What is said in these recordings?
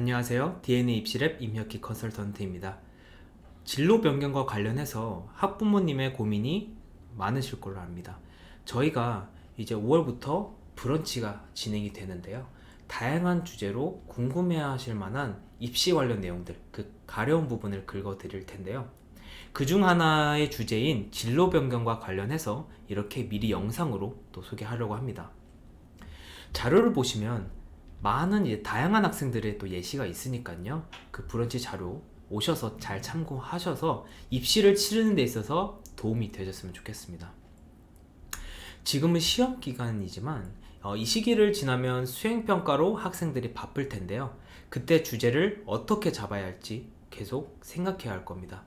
안녕하세요. DNA 입시랩 임혁희 컨설턴트입니다. 진로 변경과 관련해서 학부모님의 고민이 많으실 걸로 압니다. 저희가 이제 5월부터 브런치가 진행이 되는데요. 다양한 주제로 궁금해하실 만한 입시 관련 내용들, 그 가려운 부분을 긁어드릴 텐데요. 그중 하나의 주제인 진로 변경과 관련해서 이렇게 미리 영상으로 또 소개하려고 합니다. 자료를 보시면 많은 다양한 학생들의 또 예시가 있으니까요. 그 브런치 자료 오셔서 잘 참고하셔서 입시를 치르는 데 있어서 도움이 되셨으면 좋겠습니다. 지금은 시험 기간이지만 이 시기를 지나면 수행평가로 학생들이 바쁠 텐데요. 그때 주제를 어떻게 잡아야 할지 계속 생각해야 할 겁니다.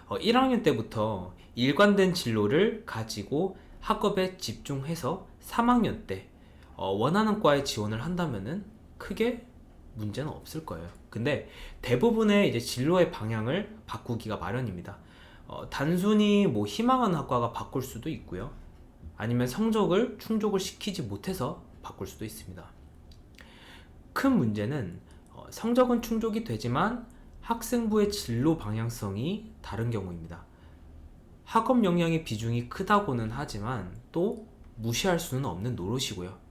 1학년 때부터 일관된 진로를 가지고 학업에 집중해서 3학년 때 원하는 과에 지원을 한다면은 크게 문제는 없을 거예요. 근데 대부분의 이제 진로의 방향을 바꾸기가 마련입니다. 단순히 뭐 희망하는 학과가 바꿀 수도 있고요. 아니면 성적을 충족을 시키지 못해서 바꿀 수도 있습니다. 큰 문제는 성적은 충족이 되지만 학생부의 진로 방향성이 다른 경우입니다. 학업 역량의 비중이 크다고는 하지만 또 무시할 수는 없는 노릇이고요.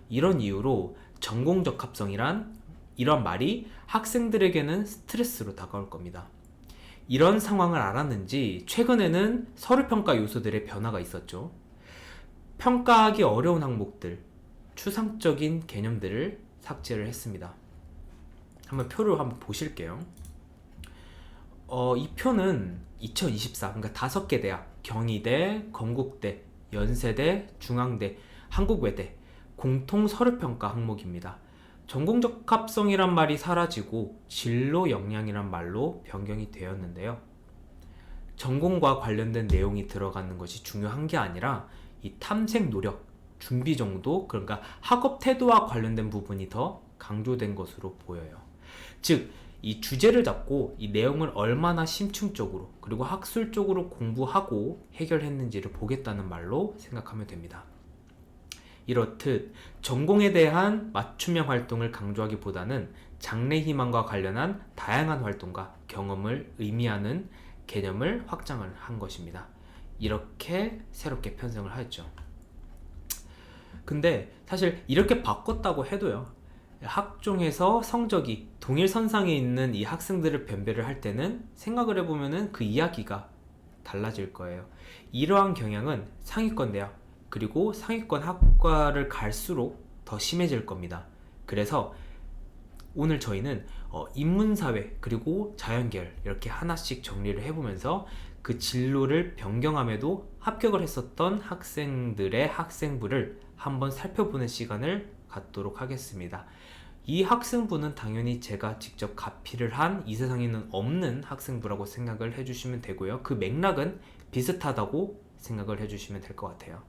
이런 이유로 전공적합성이란 이런 말이 학생들에게는 스트레스로 다가올 겁니다. 이런 상황을 알았는지 최근에는 서류평가 요소들의 변화가 있었죠. 평가하기 어려운 항목들, 추상적인 개념들을 삭제를 했습니다. 한번 표를 한번 보실게요. 이 표는 2024, 그러니까 5개 대학, 경희대, 건국대, 연세대, 중앙대, 한국외대 공통 서류평가 항목입니다. 전공적합성이란 말이 사라지고 진로 역량이란 말로 변경이 되었는데요. 전공과 관련된 내용이 들어가는 것이 중요한 게 아니라 이 탐색 노력, 준비 정도, 그러니까 학업 태도와 관련된 부분이 더 강조된 것으로 보여요. 즉, 이 주제를 잡고 이 내용을 얼마나 심층적으로 그리고 학술적으로 공부하고 해결했는지를 보겠다는 말로 생각하면 됩니다. 이렇듯 전공에 대한 맞춤형 활동을 강조하기보다는 장래 희망과 관련한 다양한 활동과 경험을 의미하는 개념을 확장을 한 것입니다. 이렇게 새롭게 편성을 하였죠. 근데 사실 이렇게 바꿨다고 해도요, 학종에서 성적이 동일선상에 있는 이 학생들을 변별을 할 때는 생각을 해보면은 그 이야기가 달라질 거예요. 이러한 경향은 상위권 대학 그리고 상위권 학과를 갈수록 더 심해질 겁니다. 그래서 오늘 저희는 인문사회 그리고 자연계열 이렇게 하나씩 정리를 해보면서 그 진로를 변경함에도 합격을 했었던 학생들의 학생부를 한번 살펴보는 시간을 갖도록 하겠습니다. 이 학생부는 당연히 제가 직접 가피를 한 이 세상에는 없는 학생부라고 생각을 해주시면 되고요. 그 맥락은 비슷하다고 생각을 해주시면 될 것 같아요.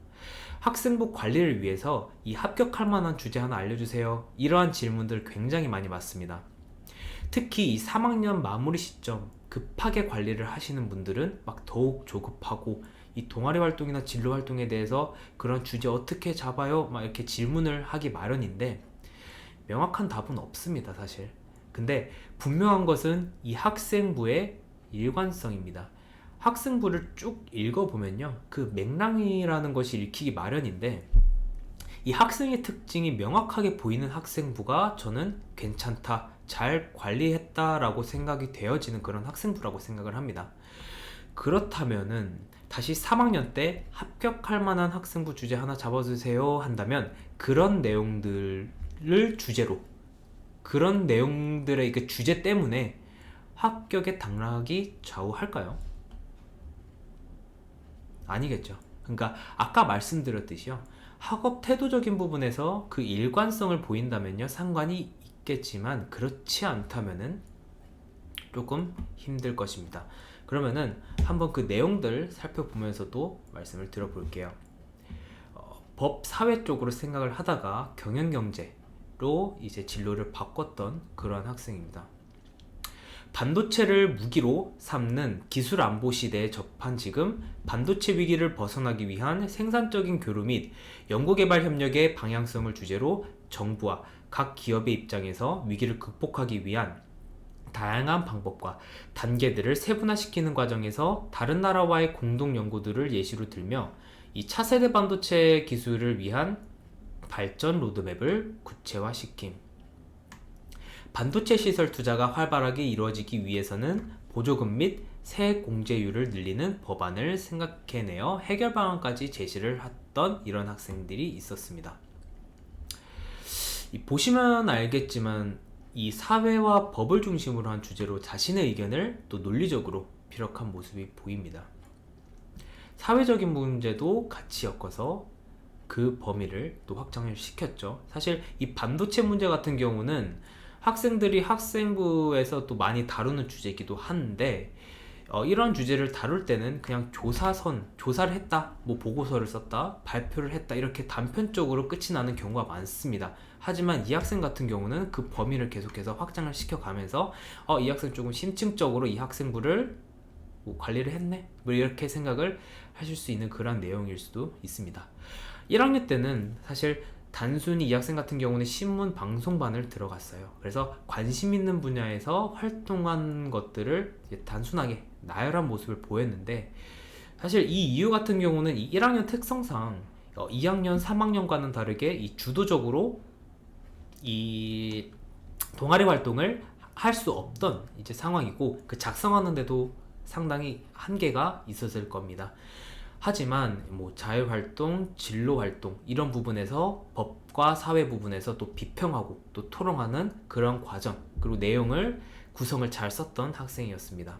학생부 관리를 위해서 이 합격할 만한 주제 하나 알려주세요. 이러한 질문들 굉장히 많이 받습니다. 특히 이 3학년 마무리 시점 급하게 관리를 하시는 분들은 막 더욱 조급하고 이 동아리 활동이나 진로 활동에 대해서 그런 주제 어떻게 잡아요? 막 이렇게 질문을 하기 마련인데 명확한 답은 없습니다, 사실. 근데 분명한 것은 이 학생부의 일관성입니다. 학생부를 쭉 읽어보면요, 그 맥락이라는 것이 읽히기 마련인데 이 학생의 특징이 명확하게 보이는 학생부가 저는 괜찮다, 잘 관리했다라고 생각이 되어지는 그런 학생부라고 생각을 합니다. 그렇다면은 다시 3학년 때 합격할 만한 학생부 주제 하나 잡아주세요 한다면 그런 내용들을 주제로, 그런 내용들의 그 주제 때문에 합격의 당락이 좌우할까요? 아니겠죠. 그러니까 아까 말씀드렸듯이요, 학업 태도적인 부분에서 그 일관성을 보인다면요 상관이 있겠지만 그렇지 않다면은 조금 힘들 것입니다. 그러면은 한번 그 내용들 살펴보면서도 말씀을 드려볼게요. 법 사회 쪽으로 생각을 하다가 경영경제로 이제 진로를 바꿨던 그러한 학생입니다. 반도체를 무기로 삼는 기술 안보 시대에 접한 지금 반도체 위기를 벗어나기 위한 생산적인 교류 및 연구개발 협력의 방향성을 주제로 정부와 각 기업의 입장에서 위기를 극복하기 위한 다양한 방법과 단계들을 세분화시키는 과정에서 다른 나라와의 공동 연구들을 예시로 들며 이 차세대 반도체 기술을 위한 발전 로드맵을 구체화시킴. 반도체 시설 투자가 활발하게 이루어지기 위해서는 보조금 및 세액 공제율을 늘리는 법안을 생각해내어 해결 방안까지 제시를 했던 이런 학생들이 있었습니다. 보시면 알겠지만 이 사회와 법을 중심으로 한 주제로 자신의 의견을 또 논리적으로 피력한 모습이 보입니다. 사회적인 문제도 같이 엮어서 그 범위를 또 확장을 시켰죠. 사실 이 반도체 문제 같은 경우는 학생들이 학생부에서 또 많이 다루는 주제이기도 한데 이런 주제를 다룰 때는 그냥 조사를 했다, 뭐 보고서를 썼다, 발표를 했다 이렇게 단편적으로 끝이 나는 경우가 많습니다. 하지만 이 학생 같은 경우는 그 범위를 계속해서 확장을 시켜가면서 이 학생 조금 심층적으로 이 학생부를 뭐 관리를 했네? 뭐 이렇게 생각을 하실 수 있는 그런 내용일 수도 있습니다. 1학년 때는 사실 단순히 이 학생 같은 경우는 신문 방송반을 들어갔어요. 그래서 관심 있는 분야에서 활동한 것들을 단순하게 나열한 모습을 보였는데, 사실 이 이유 같은 경우는 이 1학년 특성상 2학년, 3학년과는 다르게 이 주도적으로 이 동아리 활동을 할 수 없던 이제 상황이고, 그 작성하는데도 상당히 한계가 있었을 겁니다. 하지만 뭐 자율활동, 진로활동 이런 부분에서 법과 사회 부분에서 또 비평하고 또 토론하는 그런 과정, 그리고 내용을 구성을 잘 썼던 학생이었습니다.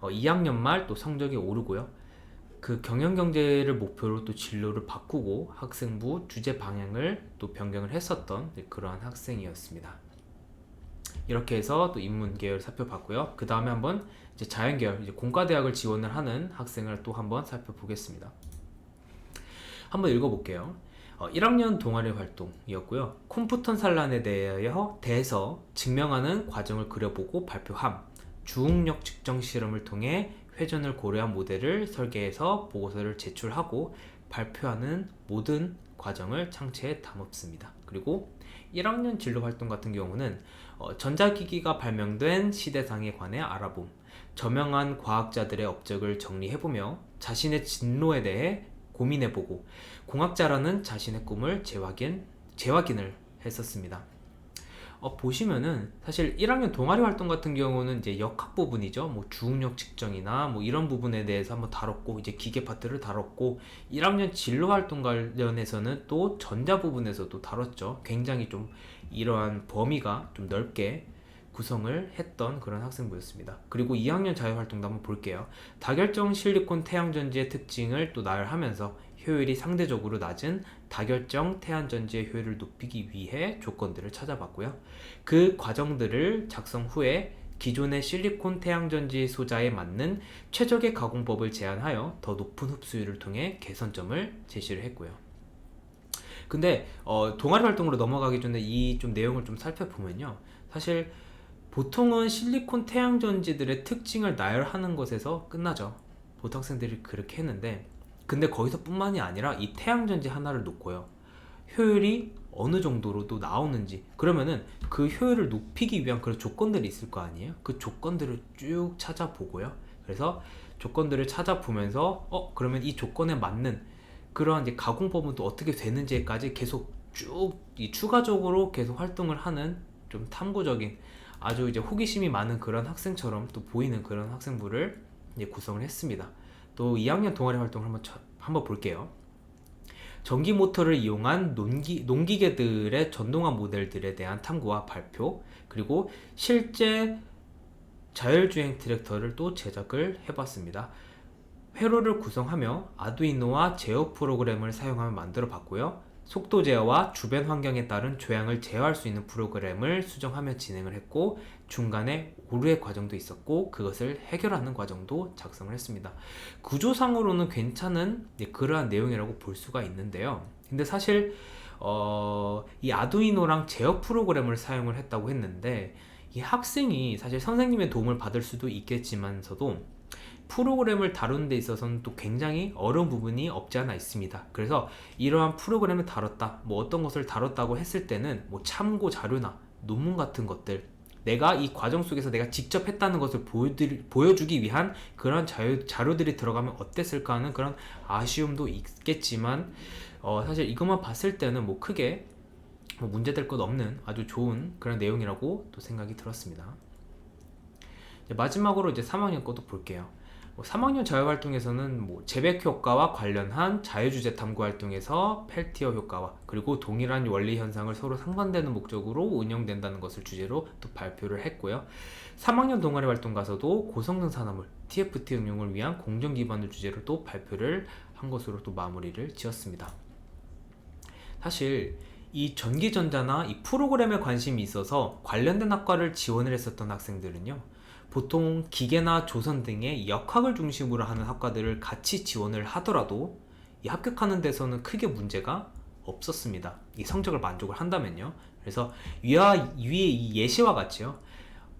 2학년 말 또 성적이 오르고요. 그 경영경제를 목표로 또 진로를 바꾸고 학생부 주제 방향을 또 변경을 했었던 그러한 학생이었습니다. 이렇게 해서 또 인문계열 살펴봤고요. 그 다음에 한번 이제 자연계열, 이제 공과대학을 지원을 하는 학생을 또 한번 살펴보겠습니다. 한번 읽어볼게요. 1학년 동아리 활동이었고요. 콤푸턴 산란에 대해서 증명하는 과정을 그려보고 발표함. 주응력 측정 실험을 통해 회전을 고려한 모델을 설계해서 보고서를 제출하고 발표하는 모든 과정을 창체에 담았습니다. 그리고 1학년 진로 활동 같은 경우는 전자기기가 발명된 시대상에 관해 알아봄, 저명한 과학자들의 업적을 정리해보며 자신의 진로에 대해 고민해보고 공학자라는 자신의 꿈을 재확인을 했었습니다. 보시면은 사실 1학년 동아리 활동 같은 경우는 이제 역학 부분이죠. 뭐 주응력 측정이나 뭐 이런 부분에 대해서 한번 다뤘고, 이제 기계 파트를 다뤘고, 1학년 진로 활동 관련해서는 또 전자 부분에서도 다뤘죠. 굉장히 좀 이러한 범위가 좀 넓게 구성을 했던 그런 학생부였습니다. 그리고 2학년 자율활동도 한번 볼게요. 다결정 실리콘 태양전지의 특징을 또 나열하면서 효율이 상대적으로 낮은 다결정 태양전지의 효율을 높이기 위해 조건들을 찾아봤고요. 그 과정들을 작성 후에 기존의 실리콘 태양전지 소자에 맞는 최적의 가공법을 제안하여 더 높은 흡수율을 통해 개선점을 제시를 했고요. 근데 동아리 활동으로 넘어가기 전에 이 좀 내용을 좀 살펴보면요, 사실 보통은 실리콘 태양전지들의 특징을 나열하는 것에서 끝나죠. 보통 학생들이 그렇게 했는데, 근데 거기서 뿐만이 아니라 이 태양전지 하나를 놓고요, 효율이 어느 정도로 또 나오는지, 그러면은 그 효율을 높이기 위한 그런 조건들이 있을 거 아니에요. 그 조건들을 쭉 찾아보고요. 그래서 조건들을 찾아보면서 그러면 이 조건에 맞는 그러한 이제 가공법은 또 어떻게 되는지까지 계속 쭉 추가적으로 계속 활동을 하는 좀 탐구적인, 아주 이제 호기심이 많은 그런 학생처럼 또 보이는 그런 학생부를 이제 구성을 했습니다. 또 2학년 동아리 활동을 한번 볼게요. 전기 모터를 이용한 농기계들의 전동화 모델들에 대한 탐구와 발표, 그리고 실제 자율주행 트랙터를 또 제작을 해봤습니다. 회로를 구성하며 아두이노와 제어 프로그램을 사용하며 만들어 봤고요. 속도 제어와 주변 환경에 따른 조향을 제어할 수 있는 프로그램을 수정하며 진행을 했고, 중간에 오류의 과정도 있었고 그것을 해결하는 과정도 작성을 했습니다. 구조상으로는 괜찮은 그러한 내용이라고 볼 수가 있는데요. 근데 사실 이 아두이노랑 제어 프로그램을 사용을 했다고 했는데, 이 학생이 사실 선생님의 도움을 받을 수도 있겠지만서도 프로그램을 다루는 데 있어서는 또 굉장히 어려운 부분이 없지 않아 있습니다. 그래서 이러한 프로그램을 다뤘다, 뭐 어떤 것을 다뤘다고 했을 때는 뭐 참고 자료나 논문 같은 것들, 내가 이 과정 속에서 내가 직접 했다는 것을 보여주기 위한 그런 자료들이 들어가면 어땠을까 하는 그런 아쉬움도 있겠지만, 사실 이것만 봤을 때는 뭐 크게 뭐 문제될 것 없는 아주 좋은 그런 내용이라고 또 생각이 들었습니다. 마지막으로 이제 3학년 것도 볼게요. 3학년 자유활동에서는 뭐 재백 효과와 관련한 자유주제 탐구 활동에서 펠티어 효과와 그리고 동일한 원리 현상을 서로 상반되는 목적으로 운영된다는 것을 주제로 또 발표를 했고요. 3학년 동아리 활동 가서도 고성능 산화물 TFT 응용을 위한 공정 기반을 주제로 또 발표를 한 것으로 또 마무리를 지었습니다. 사실 이 전기전자나 이 프로그램에 관심이 있어서 관련된 학과를 지원을 했었던 학생들은요, 보통 기계나 조선 등의 역학을 중심으로 하는 학과들을 같이 지원을 하더라도 이 합격하는 데서는 크게 문제가 없었습니다. 이 성적을 만족을 한다면요. 그래서 위에 이 예시와 같이요,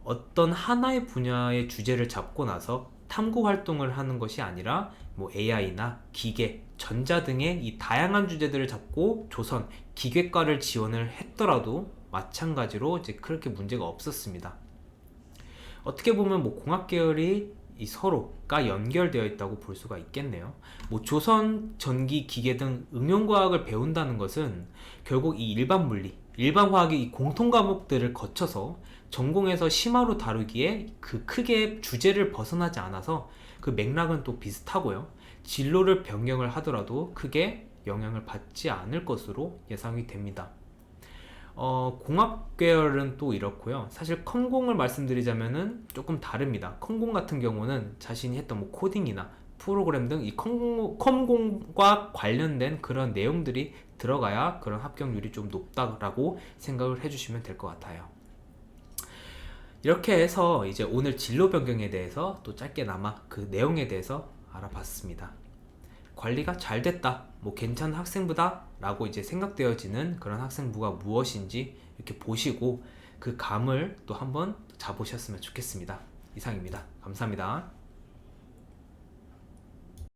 어떤 하나의 분야의 주제를 잡고 나서 탐구 활동을 하는 것이 아니라 뭐 AI나 기계, 전자 등의 이 다양한 주제들을 잡고 조선, 기계과를 지원을 했더라도 마찬가지로 이제 그렇게 문제가 없었습니다. 어떻게 보면 뭐 공학 계열이 이 서로가 연결되어 있다고 볼 수가 있겠네요. 뭐 조선, 전기, 기계 등 응용과학을 배운다는 것은 결국 이 일반 물리, 일반 화학의 이 공통 과목들을 거쳐서 전공에서 심화로 다루기에 그 크게 주제를 벗어나지 않아서 그 맥락은 또 비슷하고요. 진로를 변경을 하더라도 크게 영향을 받지 않을 것으로 예상이 됩니다. 공학 계열은 또 이렇고요. 사실 컴공을 말씀드리자면은 조금 다릅니다. 컴공 같은 경우는 자신이 했던 뭐 코딩이나 프로그램 등 이 컴공과 관련된 그런 내용들이 들어가야 그런 합격률이 좀 높다라고 생각을 해주시면 될 것 같아요. 이렇게 해서 이제 오늘 진로 변경에 대해서 또 짧게나마 그 내용에 대해서 알아봤습니다. 관리가 잘 됐다, 뭐 괜찮은 학생부다 라고 이제 생각되어지는 그런 학생부가 무엇인지 이렇게 보시고 그 감을 또 한번 잡으셨으면 좋겠습니다. 이상입니다. 감사합니다.